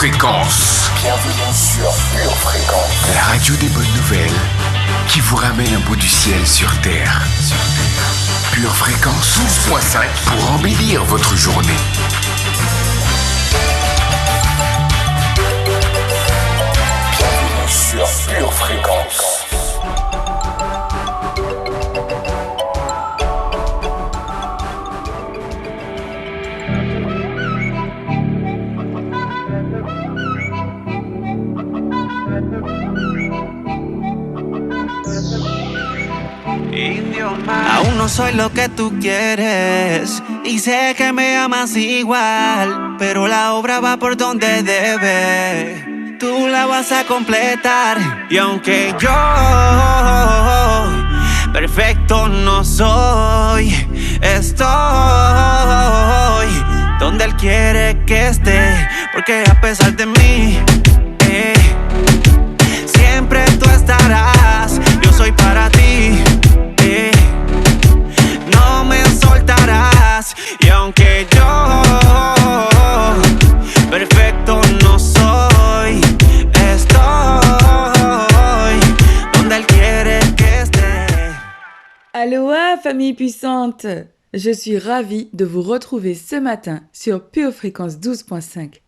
Fréquence. Bienvenue sur Pure Fréquence. La radio des bonnes nouvelles qui vous ramène un bout du ciel sur Terre. Pure Fréquence 12.5 pour embellir votre journée. Bienvenue sur Pure Fréquence. Aún no soy lo que tú quieres y sé que me amas igual, pero la obra va por donde debe. Tú la vas a completar y aunque yo perfecto no soy, estoy donde Él quiere que esté, porque a pesar de mí, siempre tú estarás. Yo soy para ti. No me soltarás y aunque yo perfecto no soy, estoy donde Él quiere que esté. Aloha famille puissante, je suis ravie de vous retrouver ce matin sur Pure Fréquence 12.5,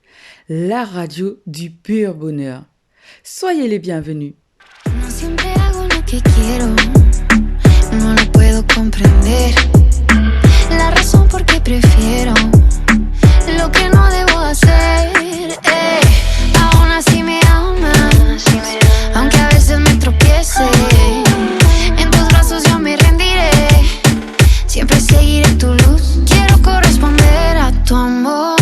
la radio du pur bonheur. Soyez les bienvenus. No siempre hago lo que quiero. No lo puedo comprender. La razón por qué prefiero lo que no debo hacer. Aún así me amas, aunque a veces me tropiece. En tus brazos yo me rendiré. Siempre seguiré tu luz. Quiero corresponder a tu amor.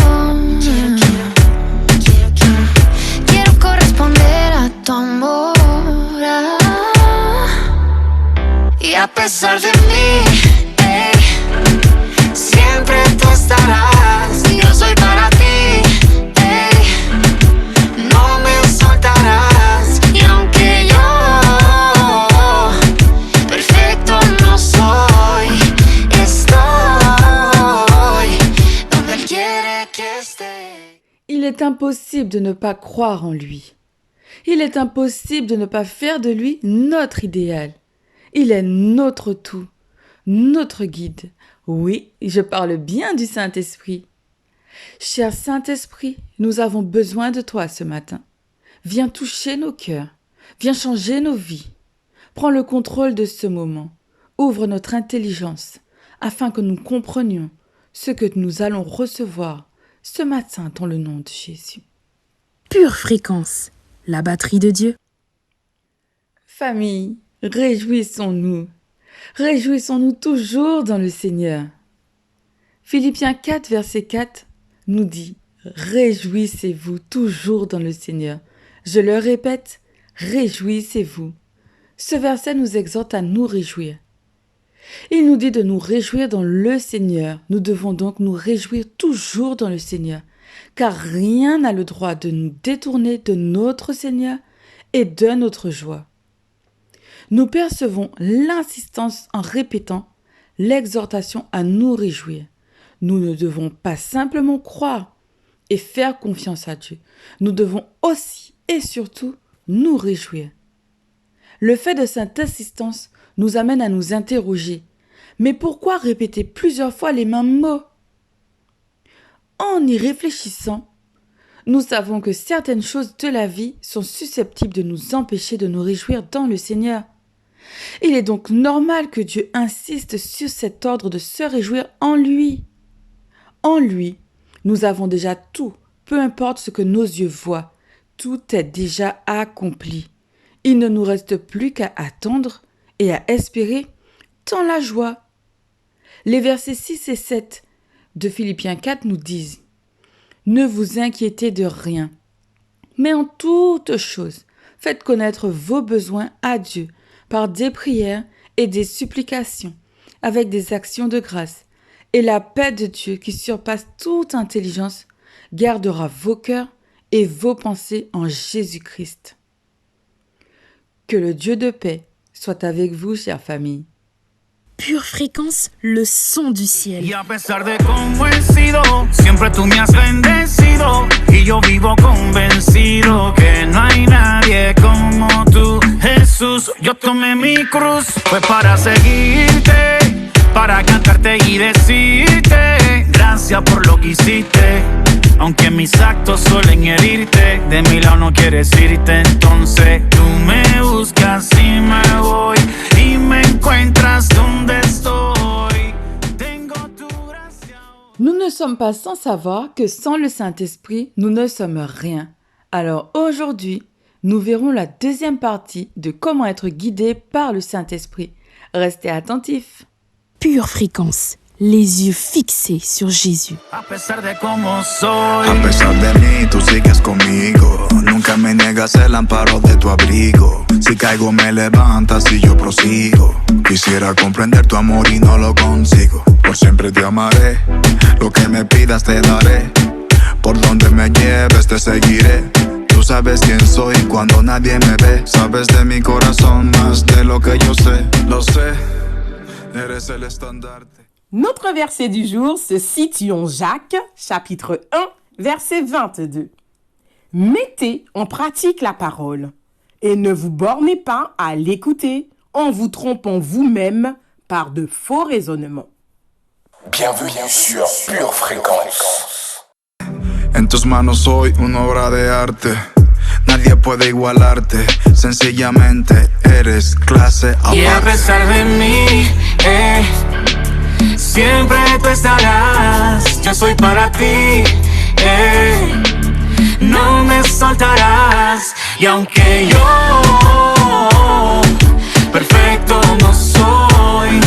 Quiero corresponder a tu amor. Y a pesar de mí, siempre tú estarás. Yo soy para ti, no me soltarás. Y aunque yo perfecto no soy, estoy donde Él quiere que esté. Il est impossible de ne pas croire en lui. Il est impossible de ne pas faire de lui notre idéal. Il est notre tout, notre guide. Oui, je parle bien du Saint-Esprit. Cher Saint-Esprit, nous avons besoin de toi ce matin. Viens toucher nos cœurs, viens changer nos vies. Prends le contrôle de ce moment. Ouvre notre intelligence afin que nous comprenions ce que nous allons recevoir ce matin dans le nom de Jésus. Pure Fréquence, la batterie de Dieu. Famille, réjouissons-nous. Réjouissons-nous toujours dans le Seigneur. Philippiens 4, verset 4 nous dit « Réjouissez-vous toujours dans le Seigneur ». Je le répète, réjouissez-vous. Ce verset nous exhorte à nous réjouir. Il nous dit de nous réjouir dans le Seigneur. Nous devons donc nous réjouir toujours dans le Seigneur, car rien n'a le droit de nous détourner de notre Seigneur et de notre joie. Nous percevons l'insistance en répétant l'exhortation à nous réjouir. Nous ne devons pas simplement croire et faire confiance à Dieu. Nous devons aussi et surtout nous réjouir. Le fait de cette insistance nous amène à nous interroger. Mais pourquoi répéter plusieurs fois les mêmes mots? En y réfléchissant, nous savons que certaines choses de la vie sont susceptibles de nous empêcher de nous réjouir dans le Seigneur. Il est donc normal que Dieu insiste sur cet ordre de se réjouir en lui. En lui, nous avons déjà tout, peu importe ce que nos yeux voient. Tout est déjà accompli. Il ne nous reste plus qu'à attendre et à espérer dans la joie. Les versets 6 et 7 de Philippiens 4 nous disent « Ne vous inquiétez de rien, mais en toute chose, faites connaître vos besoins à Dieu par des prières et des supplications, avec des actions de grâce. Et la paix de Dieu qui surpasse toute intelligence gardera vos cœurs et vos pensées en Jésus-Christ. » Que le Dieu de paix soit avec vous, chère famille. Pure Fréquence, le son du ciel. Y a pesar de cómo he sido, siempre tú me has bendecido. Y y yo vivo convencido que no hay nadie como tú, Jesús. Yo tomé mi cruz, fue para seguirte, para cantarte y decirte gracias por lo que hiciste. Aunque mis actos suelen herirte, de mi lado no quieres irte. Entonces tú me buscas y me voy, y me encuentras donde estoy. Tengo tu gracia. Nous ne sommes pas sans savoir que sans le Saint-Esprit, nous ne sommes rien. Alors aujourd'hui, nous verrons la deuxième partie de comment être guidé par le Saint-Esprit. Restez attentifs. Pure fréquence, les yeux fixés sur Jésus. A pesar de cómo soy, A pesar de mí, tú sigues conmigo. Nunca me niegas el amparo de tu abrigo. Si caigo, me levantas y yo prosigo. Quisiera comprender tu amor y no lo consigo. Por siempre te amaré. Lo que me pidas te daré. Por donde me lleves te seguiré. Tú sabes quién soy cuando nadie me ve. Sabes de mi corazón más de lo que yo sé. Lo sé, eres el estandarte. Notre verset du jour se situe en Jacques, chapitre 1, verset 22. Mettez en pratique la parole et ne vous bornez pas à l'écouter en vous trompant vous-même par de faux raisonnements. Bienvenue sur Pure Fréquence. En tus manos soy una obra de arte. Nadie puede igualarte. Sencillamente eres clase y a aparte. pesar de mí, siempre tú estarás. Yo soy para ti, no me soltarás. Y aunque yo perfecto no soy,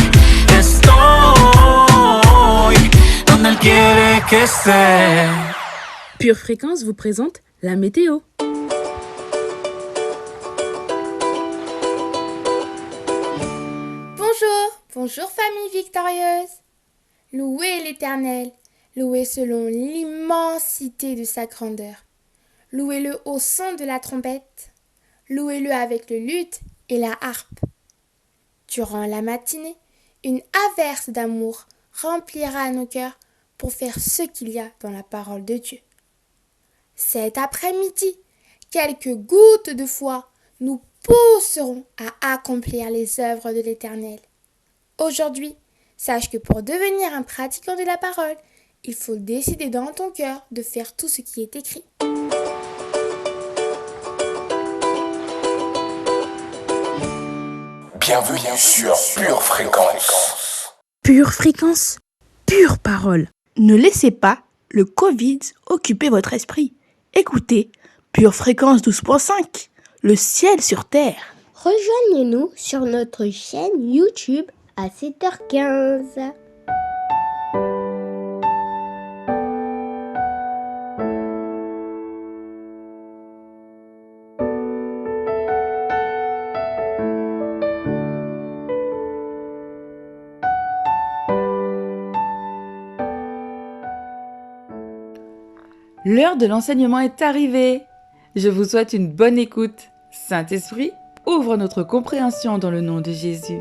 estoy donde Él quiere que esté. Pure fréquence vous présente la météo. Bonjour famille victorieuse. Louez l'Éternel, louez selon l'immensité de sa grandeur. Louez-le au son de la trompette, louez-le avec le luth et la harpe. Durant la matinée, une averse d'amour remplira nos cœurs pour faire ce qu'il y a dans la parole de Dieu. Cet après-midi, quelques gouttes de foi nous pousseront à accomplir les œuvres de l'Éternel. Aujourd'hui, sache que pour devenir un pratiquant de la parole, il faut décider dans ton cœur de faire tout ce qui est écrit. Bienvenue sur Pure Fréquence. Pure fréquence, pure parole. Ne laissez pas le Covid occuper votre esprit. Écoutez Pure Fréquence 12.5, le ciel sur terre. Rejoignez-nous sur notre chaîne YouTube à 7h15. L'heure de l'enseignement est arrivée. Je vous souhaite une bonne écoute. Saint-Esprit, ouvre notre compréhension dans le nom de Jésus.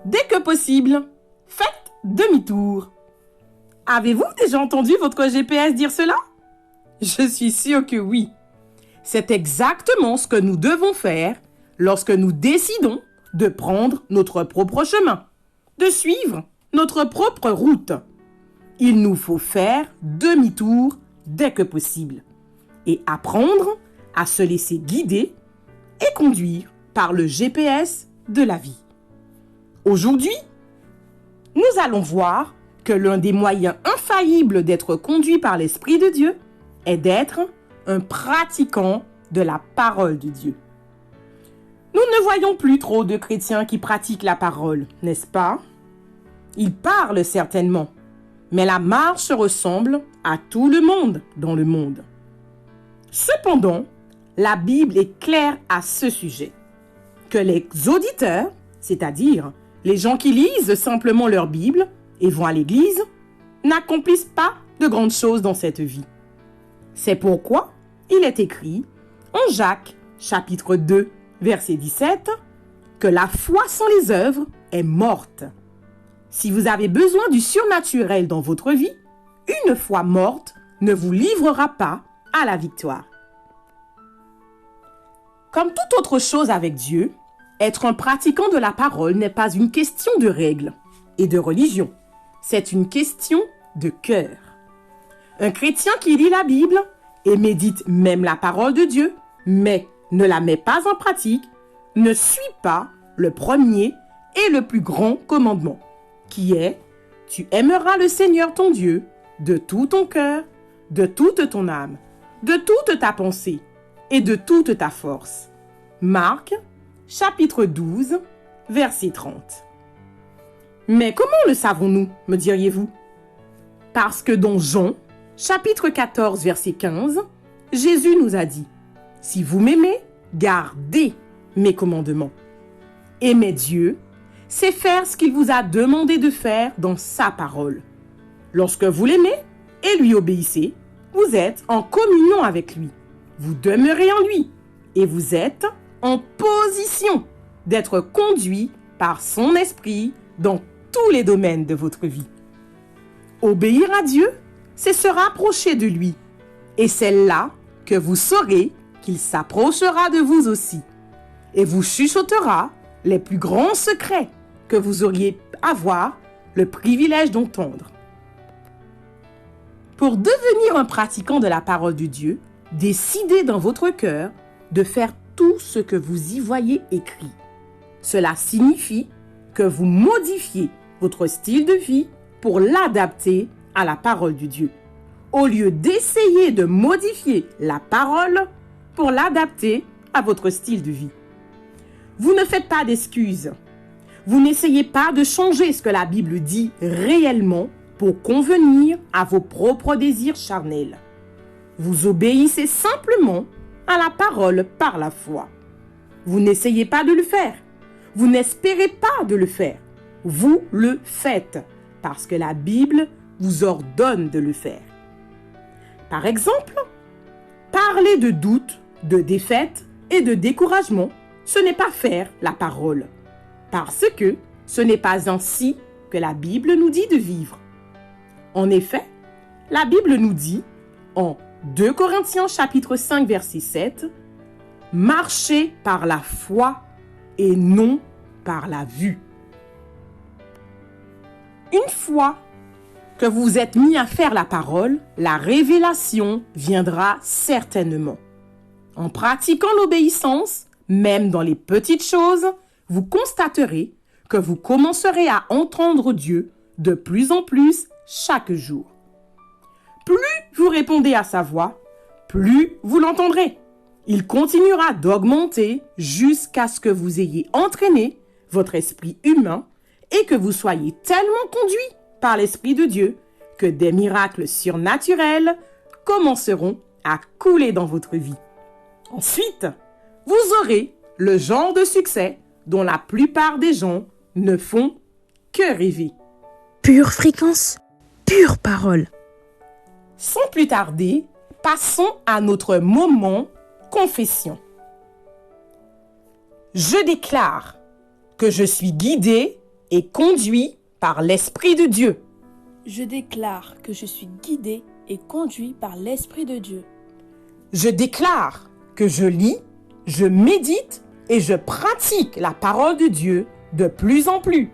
Dès que possible, faites demi-tour. Avez-vous déjà entendu votre GPS dire cela? Je suis sûre que oui. C'est exactement ce que nous devons faire lorsque nous décidons de prendre notre propre chemin, de suivre notre propre route. Il nous faut faire demi-tour dès que possible et apprendre à se laisser guider et conduire par le GPS de la vie. Aujourd'hui, nous allons voir que l'un des moyens infaillibles d'être conduit par l'Esprit de Dieu est d'être un pratiquant de la parole de Dieu. Nous ne voyons plus trop de chrétiens qui pratiquent la parole, n'est-ce pas? Il parle certainement, mais la marche ressemble à tout le monde dans le monde. Cependant, la Bible est claire à ce sujet, que les auditeurs, c'est-à-dire les gens qui lisent simplement leur Bible et vont à l'église, n'accomplissent pas de grandes choses dans cette vie. C'est pourquoi il est écrit en Jacques, chapitre 2, verset 17, que la foi sans les œuvres est morte. Si vous avez besoin du surnaturel dans votre vie, une foi morte ne vous livrera pas à la victoire. Comme toute autre chose avec Dieu, être un pratiquant de la parole n'est pas une question de règles et de religion. C'est une question de cœur. Un chrétien qui lit la Bible et médite même la parole de Dieu, mais ne la met pas en pratique, ne suit pas le premier et le plus grand commandement, qui est « Tu aimeras le Seigneur ton Dieu de tout ton cœur, de toute ton âme, de toute ta pensée et de toute ta force. » Marc, chapitre 12, verset 30. Mais comment le savons-nous, me diriez-vous? Parce que dans Jean, chapitre 14, verset 15, Jésus nous a dit « Si vous m'aimez, gardez mes commandements. » Aimer Dieu, c'est faire ce qu'il vous a demandé de faire dans sa parole. Lorsque vous l'aimez et lui obéissez, vous êtes en communion avec lui. Vous demeurez en lui et vous êtes en position d'être conduit par son esprit dans tous les domaines de votre vie. Obéir à Dieu, c'est se rapprocher de lui. Et c'est là que vous saurez qu'il s'approchera de vous aussi et vous chuchotera les plus grands secrets que vous auriez avoir le privilège d'entendre. Pour devenir un pratiquant de la parole de Dieu, décidez dans votre cœur de faire tout ce que vous y voyez écrit. Cela signifie que vous modifiez votre style de vie pour l'adapter à la parole de Dieu, au lieu d'essayer de modifier la parole pour l'adapter à votre style de vie. Vous ne faites pas d'excuses. Vous n'essayez pas de changer ce que la Bible dit réellement pour convenir à vos propres désirs charnels. Vous obéissez simplement à la parole par la foi. Vous n'essayez pas de le faire. Vous n'espérez pas de le faire. Vous le faites parce que la Bible vous ordonne de le faire. Par exemple, parler de doute, de défaite et de découragement, ce n'est pas faire la parole, parce que ce n'est pas ainsi que la Bible nous dit de vivre. En effet, la Bible nous dit, en 2 Corinthiens chapitre 5 verset 7, « Marchez par la foi et non par la vue. » Une fois que vous vous êtes mis à faire la parole, la révélation viendra certainement. En pratiquant l'obéissance, même dans les petites choses, vous constaterez que vous commencerez à entendre Dieu de plus en plus chaque jour. Plus vous répondez à sa voix, plus vous l'entendrez. Il continuera d'augmenter jusqu'à ce que vous ayez entraîné votre esprit humain et que vous soyez tellement conduit par l'Esprit de Dieu que des miracles surnaturels commenceront à couler dans votre vie. Ensuite, vous aurez le genre de succès dont la plupart des gens ne font que rêver. Pure fréquence, pure parole. Sans plus tarder, passons à notre moment confession. Je déclare que je suis guidé et conduit par l'Esprit de Dieu. Je déclare que je suis guidé et conduit par l'Esprit de Dieu. Je déclare que je lis, je médite et je pratique la parole de Dieu de plus en plus.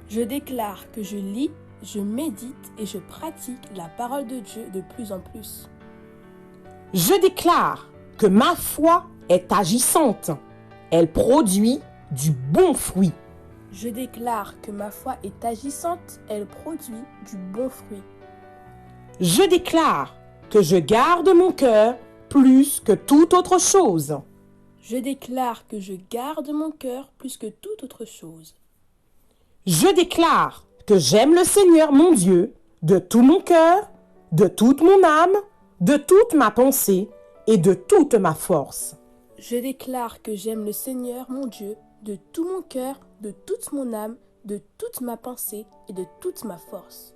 Je déclare que je lis, je médite et je pratique la parole de Dieu de plus en plus. Je déclare que ma foi est agissante. Elle produit du bon fruit. Je déclare que ma foi est agissante, elle produit du bon fruit. Je déclare que je garde mon cœur plus que toute autre chose. Je déclare que je garde mon cœur plus que toute autre chose. Je déclare que j'aime le Seigneur mon Dieu de tout mon cœur, de toute mon âme, de toute ma pensée et de toute ma force. Je déclare que j'aime le Seigneur mon Dieu de tout mon cœur, de toute mon âme, de toute ma pensée et de toute ma force.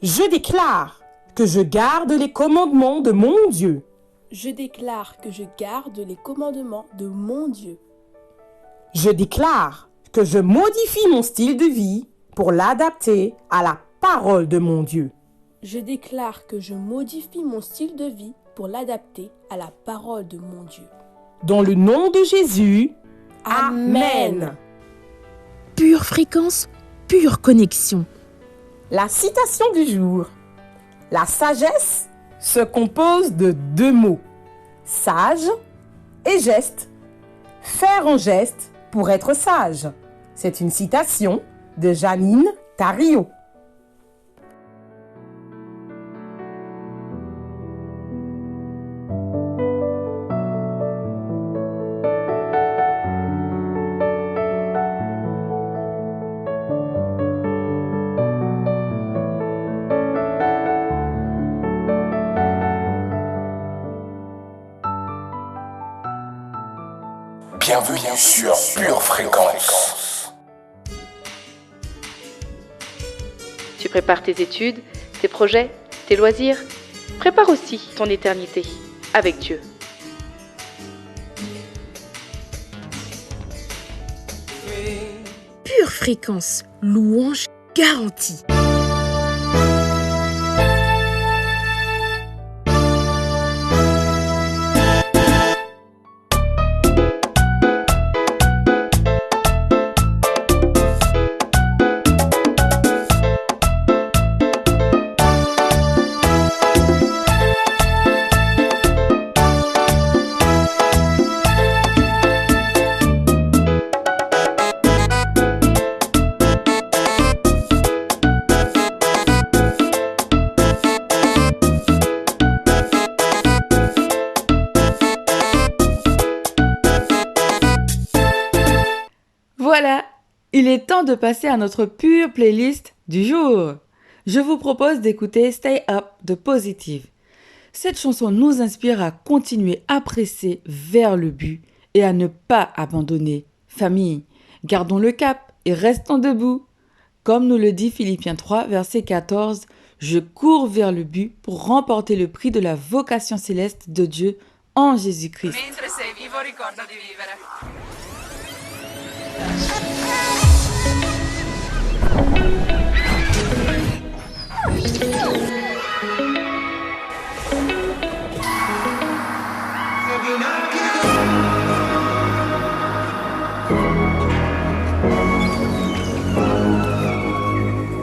Je déclare que je garde les commandements de mon Dieu. Je déclare que je garde les commandements de mon Dieu. Je déclare que je modifie mon style de vie pour l'adapter à la parole de mon Dieu. Je déclare que je modifie mon style de vie pour l'adapter à la parole de mon Dieu. Dans le nom de Jésus, Amen. Pure fréquence, pure connexion. La citation du jour. La sagesse se compose de 2 mots, sage et geste. Faire un geste pour être sage. C'est une citation de Janine Tario. Bienvenue sur Pure Fréquence. Tu prépares tes études, tes projets, tes loisirs. Prépare aussi ton éternité avec Dieu. Pure fréquence, louange garantie. Voilà, il est temps de passer à notre pure playlist du jour. Je vous propose d'écouter Stay Up de Positive. Cette chanson nous inspire à continuer à presser vers le but et à ne pas abandonner. Famille, gardons le cap et restons debout. Comme nous le dit Philippiens 3, verset 14, « Je cours vers le but pour remporter le prix de la vocation céleste de Dieu en Jésus-Christ. » Mentre sei vivo, ricorda di vivere.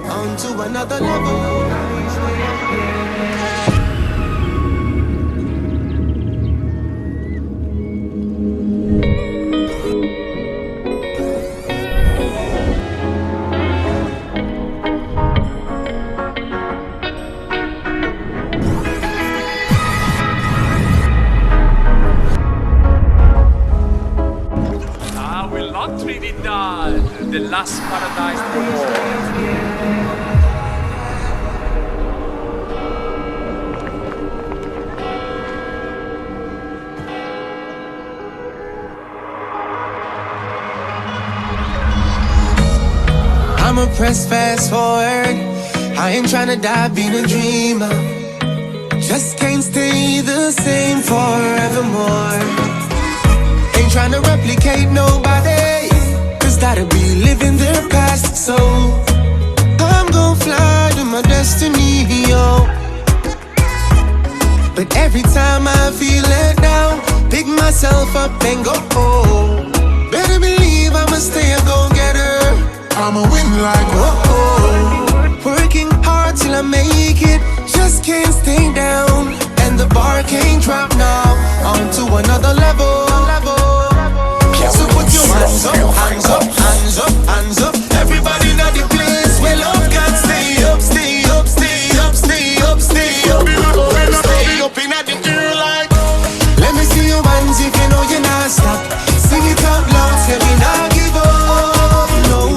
On to another level. The last paradise for all. I'ma press fast forward. I ain't tryna die being a dreamer. Just can't stay the same forevermore. Ain't tryna replicate nobody. Gotta be living their past, so I'm gon' fly to my destiny, yo. But every time I feel let down, pick myself up and go, oh. Better believe I'ma stay a go-getter. I'ma win like, oh. Working hard till I make it, just can't stay down. And the bar can't drop now, on to another level. So put your hands up, hands up, hands up, hands up. Everybody in the place where love can stay up, stay up, stay up, stay up, stay up. Stay up in the air like. Let me see your hands if you know you're not stop. Sing it out loud, say me not give up, no,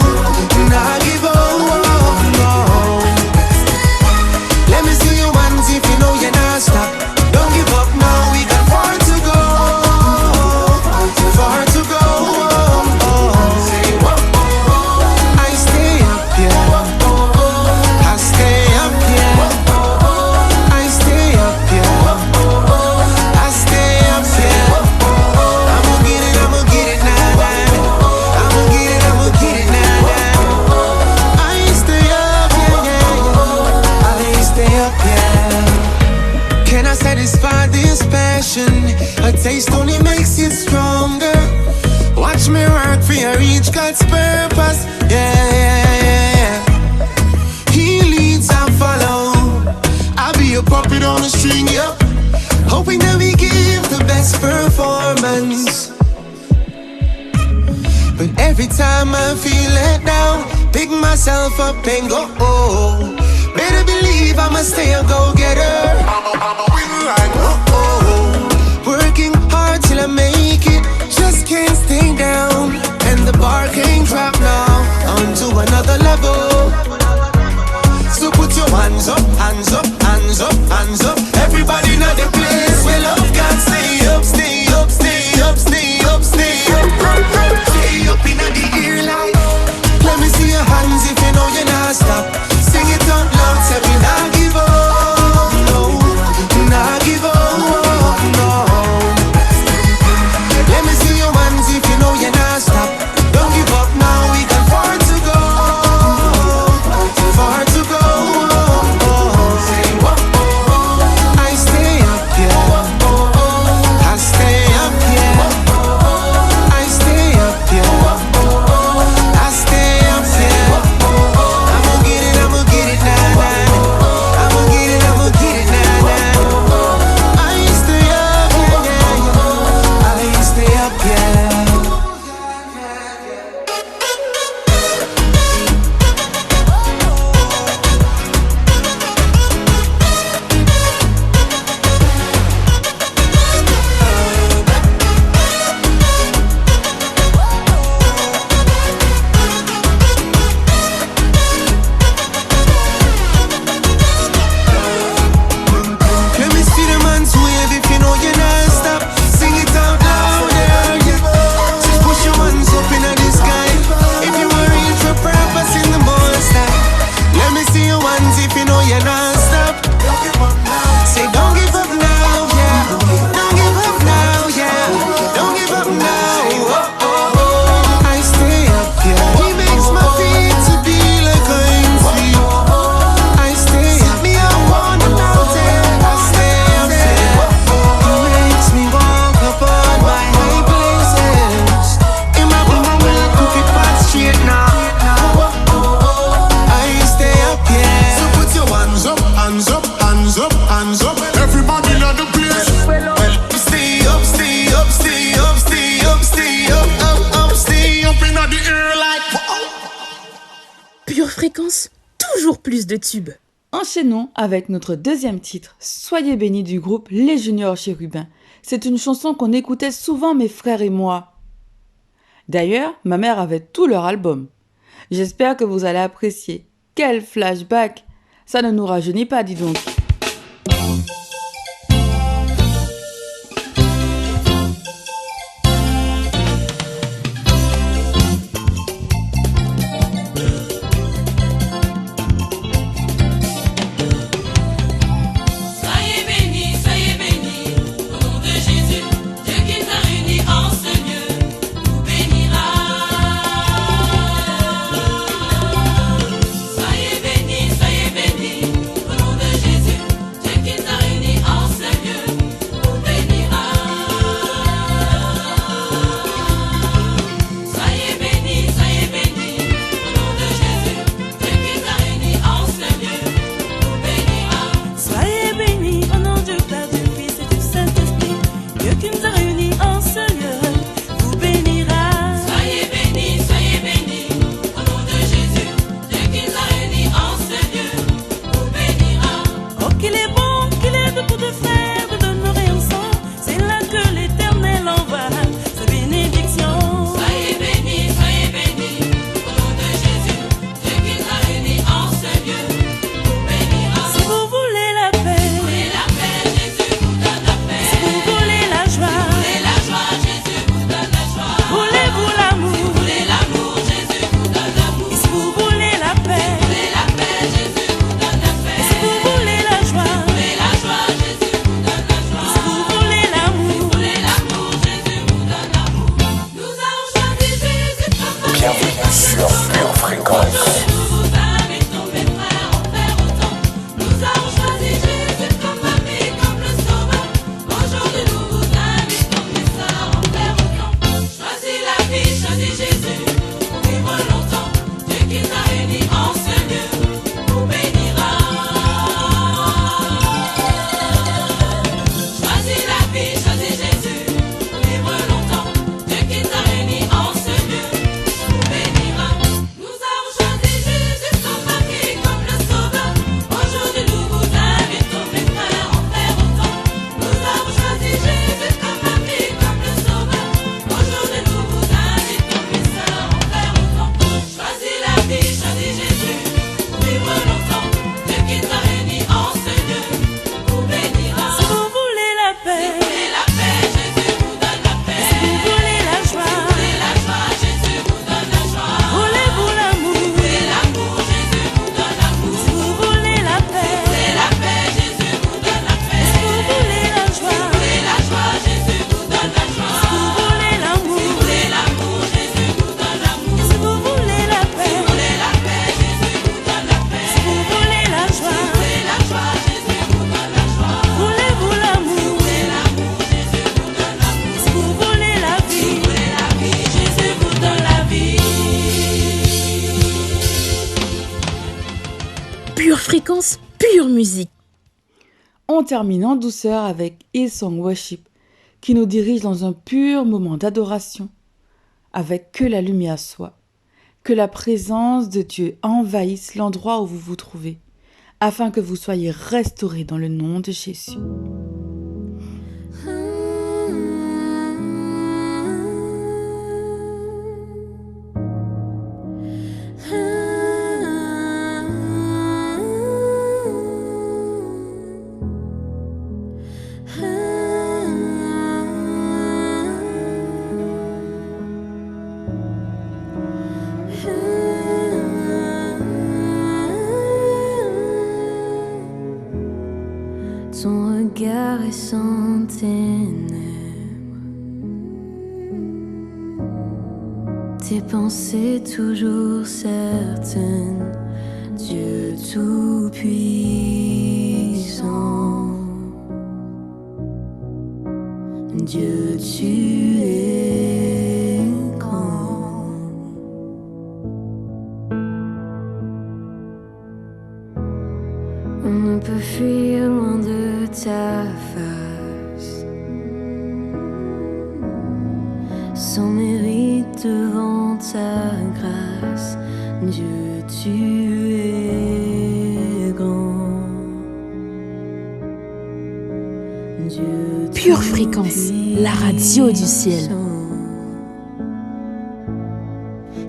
not give up. pick myself up and go. Oh, better believe I'ma stay a go-getter. I'ma win like working hard till I make it. Just can't stay down, and the bar can't drop now. On to another level. So put your hands up, hands up, hands up, hands up. Everybody know the place where love can stay up, stay up, stay up, stay up, stay up. Stay up in the ear light. Let me see your hands if you know you're not stop. Sing it out loud, say we not give up, no, not give up, no. Let me see your hands if you know you're not stop. Don't give up now, we got far to go, far to go. I stay up, yeah. I stay up, yeah. I stay up, yeah. I stay up, yeah. I'ma get it, nah, nah. I'ma get it, nah, nah. I stay up, yeah, yeah. I stay up, yeah. Let me see the man's wave if you know you're not stop. Sing it out loud, yeah. Just push your hands up in the sky. If you are reach for purpose in the most time. Let me see your hands if you know you're not stop. Say don't give up now, yeah. Don't give up now, yeah. Don't give up now. Oh, oh, oh. I stay up, yeah. He makes my feet to be like I'm free. I stay up, me up on the mountain. I stay up, yeah. He makes me walk up on my high places. In my bubble, cook it back straight now. I stay up, yeah. So put your hands up, hands up, hands up, hands up. Everybody in the place. Stay up, stay up, stay up, stay up, stay up, stay up in the air like. Pure Fréquence, toujours plus de tubes. Enchaînons avec notre deuxième titre, Soyez bénis du groupe Les Juniors Chérubins. C'est une chanson qu'on écoutait souvent mes frères et moi. D'ailleurs, ma mère avait tout leur album. J'espère que vous allez apprécier. Quel flashback! Ça ne nous rajeunit pas, dis donc. Soyez bénis, au nom de Jésus, Dieu qui nous a réunis en ce lieu, nous bénira. Soyez bénis, au nom de Jésus, Dieu qui nous a réunis en ce lieu, nous bénira. Soyez bénis, au nom de Jésus, Dieu qui nous a réunis en ce lieu, nous bénira. Soyez bénis au nom du Père, du Fils et du Saint-Esprit. Dieu qui nous a réunis en ce lieu vous bénira. Soyez bénis, au nom de Jésus, Dieu qui nous a réunis en ce lieu, nous bénira. Oh, qu'il est bon, qu'il est de pour de faire, de donner ensemble. C'est là que l'Éternel envoie sa bénédiction. Soyez bénis, au nom de Jésus, Dieu qui nous a réunis en ce lieu, nous bénira. Si vous voulez la paix, Jésus vous donne la paix. si vous voulez la joie, Jésus vous donne la joie. voulez-vous l'amour, L'amour, Jésus vous donne l'amour. et si vous voulez la paix, Jésus vous donne la paix. et si vous voulez la joie, Jésus vous donne la joie. et si vous voulez l'amour, L'amour, Jésus vous donne l'amour. Nous avons choisi Jésus comme ami. Bienvenue sur Pure Fréquence. Nous vous invitons, mes frères, en faire autant. Nous avons choisi Jésus comme ami, comme le sauveur. Aujourd'hui, nous vous invitons, mes sœurs, en faire autant. Choisis la vie, choisis Jésus, pour vivre longtemps. Dieu qui nous a réunis en ce lieu, nous bénira. Choisis la vie, choisis Jésus, pour vivre longtemps. Dieu qui nous a réunis en ce lieu, nous bénira. Nous avons choisi Pure fréquence, pure musique. On termine en douceur avec Hillsong Worship, qui nous dirige dans un pur moment d'adoration, avec que la lumière soit, que la présence de Dieu envahisse l'endroit où vous vous trouvez, afin que vous soyez restaurés dans le nom de Jésus. Ton regard est sans ténèbres, tes pensées toujours certaines, Dieu tout-puissant. Dieu, tu es grand. On ne peut fuir loin de ta face, sans mérite devant ta grâce. Dieu, tu es grand. Dieu, Pure fréquence, la radio du ciel.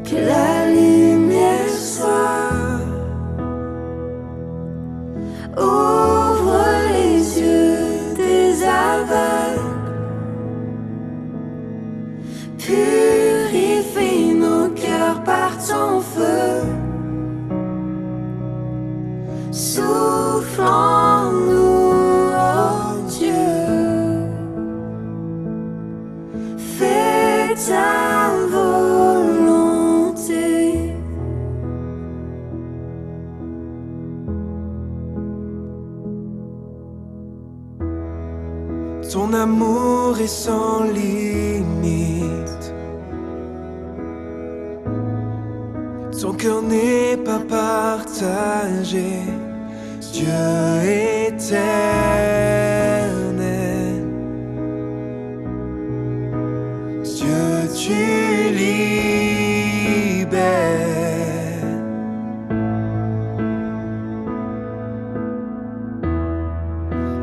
Que la lumière soit, ouvre les yeux des aveugles, purifie nos cœurs par ton feu, souffle en nous, oh Dieu, fais ta volonté. Ton amour est sans limite. Ton cœur n'est pas partagé. Dieu éternel. Dieu, tu libères.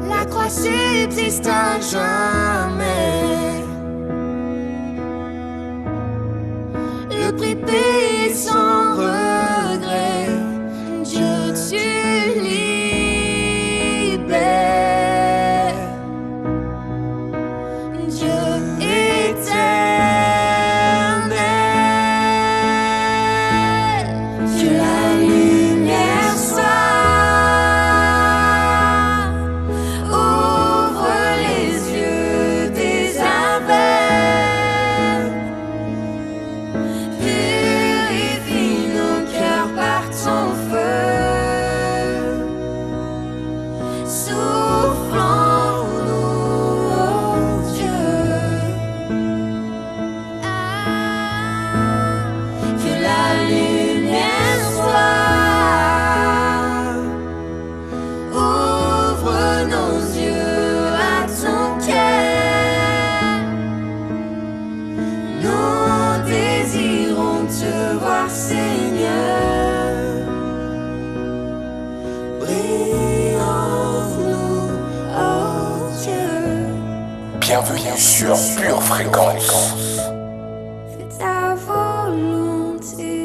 La croix subsiste à jamais. Le prix payé sans regret. Dieu, tu libères. Dieu éternel. Que la lumière soit, ouvre les yeux des aveugles, purifie nos cœurs par ton feu, souffle en nous, oh Dieu. Que la lumière soit, ouvre nos yeux à ton cœur. Nous désirons te voir, Seigneur. Brille en nous, oh Dieu. Bienvenue sur Pure Fréquence. Fais ta volonté.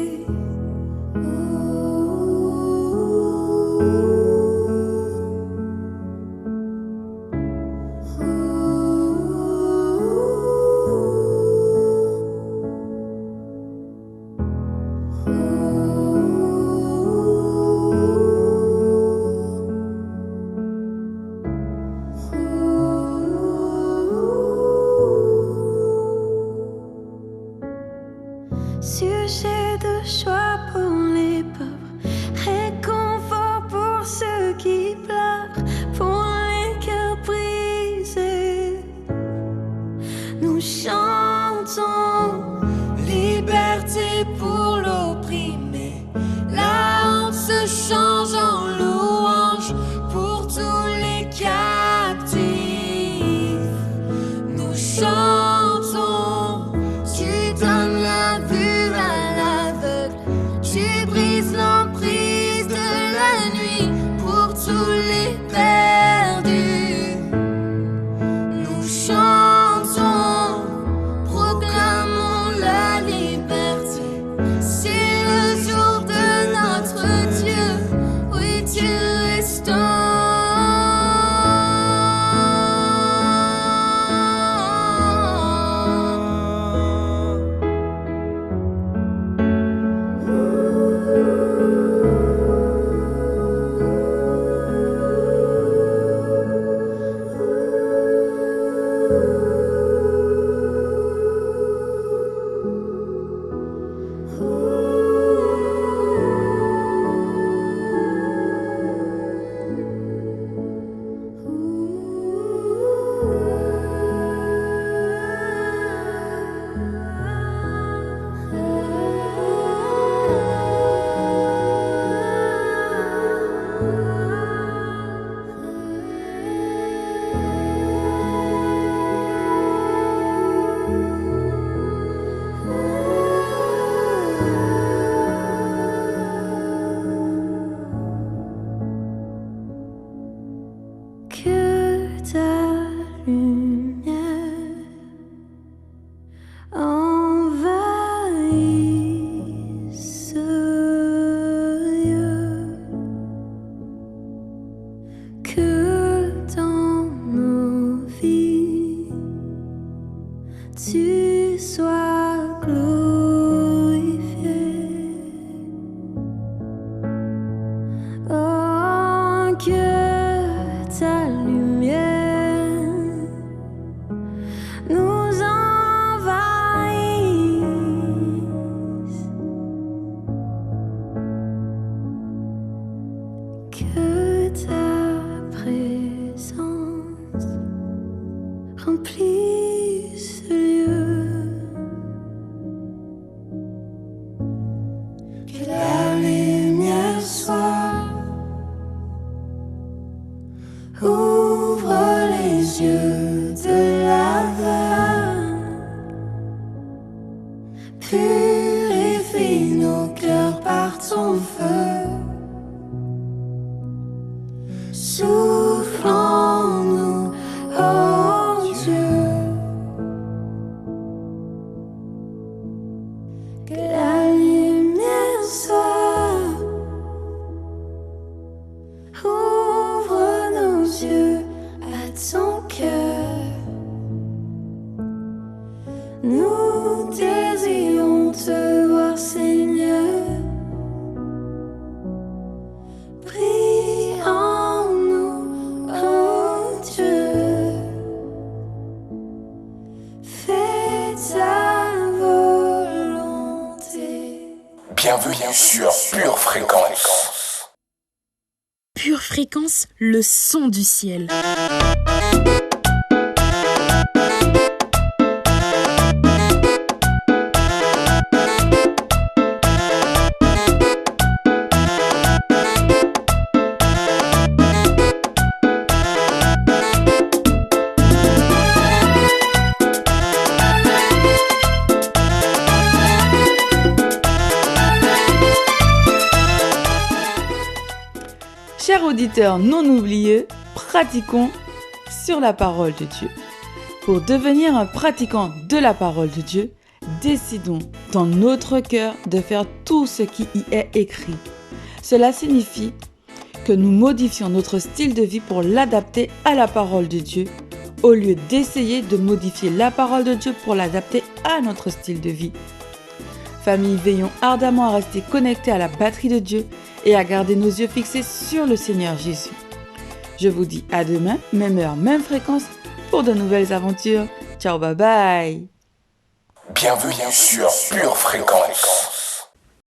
ta lumière nous envahisse, que ta présence remplisse ce lieu, que la lumière soit. Ouvre les yeux de l'aveugle, purifie nos cœurs par ton feu, souffle en nous, oh Dieu, que la lumière soit. Ouvre nos yeux à ton cœur. Nous désirons te voir, Seigneur. Brille en nous, oh Dieu. Fais ta volonté. Bienvenue sur Pure Fréquence. Pure Fréquence, le son du ciel. Chers auditeurs non oublieux, pratiquons sur la parole de Dieu. Pour devenir un pratiquant de la parole de Dieu, décidons dans notre cœur de faire tout ce qui y est écrit. Cela signifie que nous modifions notre style de vie pour l'adapter à la parole de Dieu, au lieu d'essayer de modifier la parole de Dieu pour l'adapter à notre style de vie. Famille, veillons ardemment à rester connectés à la batterie de Dieu et à garder nos yeux fixés sur le Seigneur Jésus. Je vous dis à demain, même heure, même fréquence, pour de nouvelles aventures. Ciao, bye bye. Bienvenue sur Pure Fréquence.